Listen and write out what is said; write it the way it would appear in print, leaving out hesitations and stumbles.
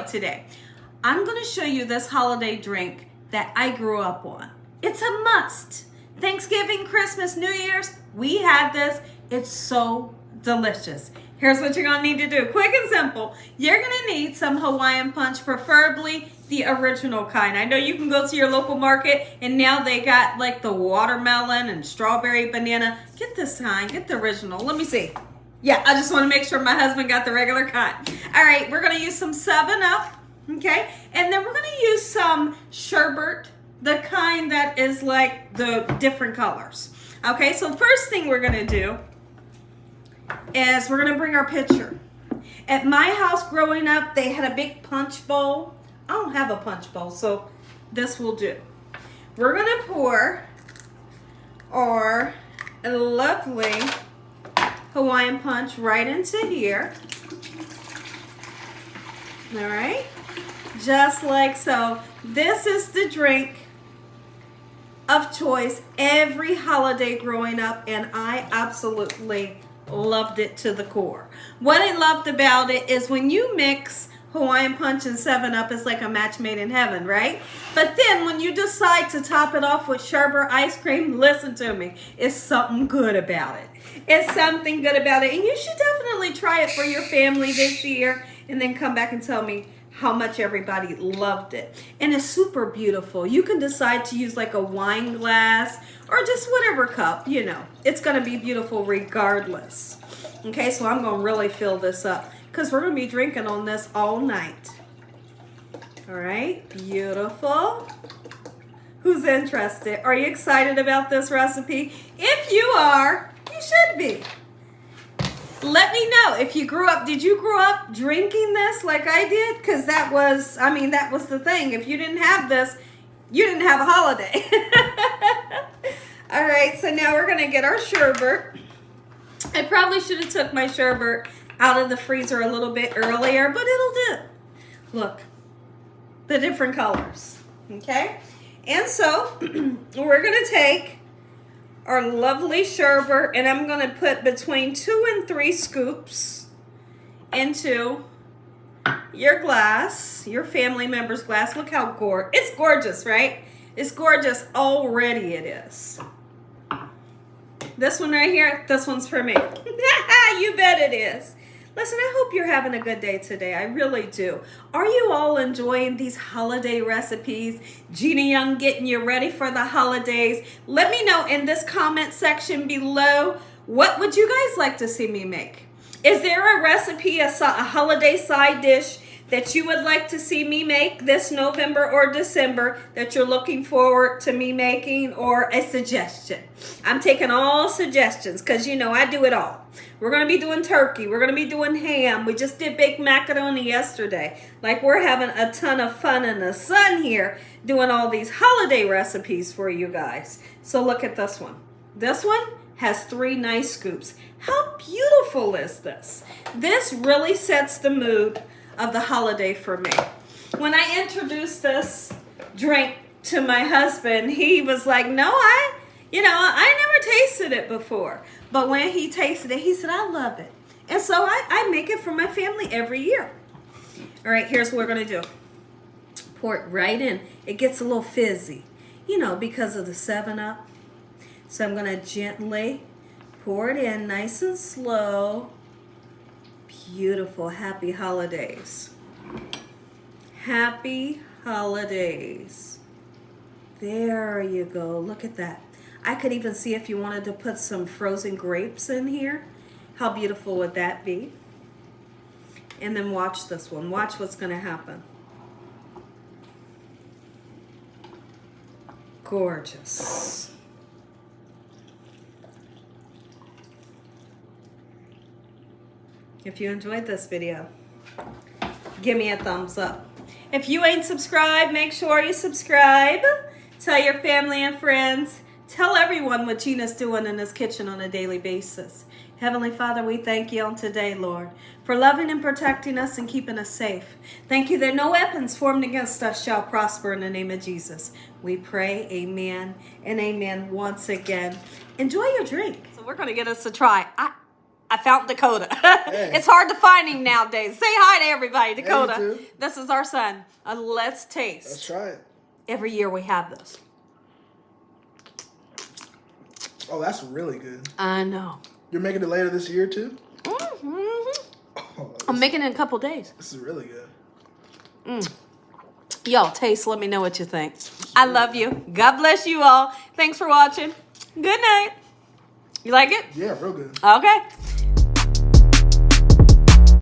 today. I'm going to show you this holiday drink that I grew up on. It's a must. Thanksgiving, Christmas, New Year's, we had this. It's so delicious. Here's what you're going to need to do. Quick and simple. You're going to need some Hawaiian Punch, preferably the original kind. I know you can go to your local market and now they got like the watermelon and strawberry banana. Get this kind. Get the original. Let me see. Yeah, I just want to make sure my husband got the regular kind. All right, we're going to use some 7-Up, okay? And then we're going to use some sherbet, the kind that is like the different colors. Okay, so first thing we're going to do is we're going to bring our pitcher. At my house growing up, they had a big punch bowl. I don't have a punch bowl, so this will do. We're going to pour our lovely Hawaiian Punch right into here. All right, just like so. This is the drink of choice every holiday growing up, and I absolutely loved it to the core. What I loved about it is when you mix Hawaiian Punch and 7-Up, it's like a match made in heaven, right? But then when you decide to top it off with Sherbert ice cream, listen to me, it's something good about it. It's something good about it, and you should definitely try it for your family this year and then come back and tell me how much everybody loved it. And it's super beautiful. You can decide to use like a wine glass or just whatever cup, you know. It's going to be beautiful regardless. Okay, so I'm going to really fill this up because we're going to be drinking on this all night. All right, beautiful. Who's interested? Are you excited about this recipe? If you are, you should be. Let me know if you grew up. Did you grow up drinking this like I did? Because that was, I mean, that was the thing. If you didn't have this, you didn't have a holiday. All right, so now we're going to get our sherbet. I probably should have took my sherbet out of the freezer a little bit earlier, but it'll do. Look, the different colors, okay? And so we're going to take our lovely sherbet, and I'm going to put between 2 and 3 scoops into your glass, your family member's glass. Look how gorgeous. It's gorgeous, right? It's gorgeous already, it is. This one right here, this one's for me. You bet it is. Listen, I hope you're having a good day today. I really do. Are you all enjoying these holiday recipes? Gina Young getting you ready for the holidays. Let me know in this comment section below, what would you guys like to see me make? Is there a recipe, a holiday side dish that you would like to see me make this November or December that you're looking forward to me making, or a suggestion? I'm taking all suggestions because, you know, I do it all. We're going to be doing turkey. We're going to be doing ham. We just did baked macaroni yesterday. Like, we're having a ton of fun in the sun here doing all these holiday recipes for you guys. So look at this one. This one has 3 nice scoops. How beautiful is this? This really sets the mood of the holiday for me. When I introduced this drink to my husband, he was like, no, I never tasted it before. But when he tasted it, he said, I love it. And so I make it for my family every year. All right, here's what we're going to do. Pour it right in. It gets a little fizzy, you know, because of the 7-Up. So I'm going to gently pour it in nice and slow. Beautiful. Happy holidays. Happy holidays. There you go. Look at that. I could even see if you wanted to put some frozen grapes in here. How beautiful would that be? And then watch this one. Watch what's going to happen. Gorgeous. If you enjoyed this video, give me a thumbs up. If you ain't subscribed, make sure you subscribe. Tell your family and friends. Tell everyone what Gina's doing in this kitchen on a daily basis. Heavenly Father, we thank you on today, Lord, for loving and protecting us and keeping us safe. Thank you that no weapons formed against us shall prosper in the name of Jesus. We pray, amen and amen once again. Enjoy your drink. So we're going to get us a try. I found Dakota. Hey. It's hard to find him nowadays. Say hi to everybody, Dakota. Hey, you too. This is our son. Let's taste. Let's try it. Every year we have this. Oh, that's really good. I know. You're making it later this year too? Mm-hmm. Oh, I'm making it in a couple days. This is really good. Y'all taste. Let me know what you think. I love you. God bless you all. Thanks for watching. Good night. You like it? Yeah, real good. Okay.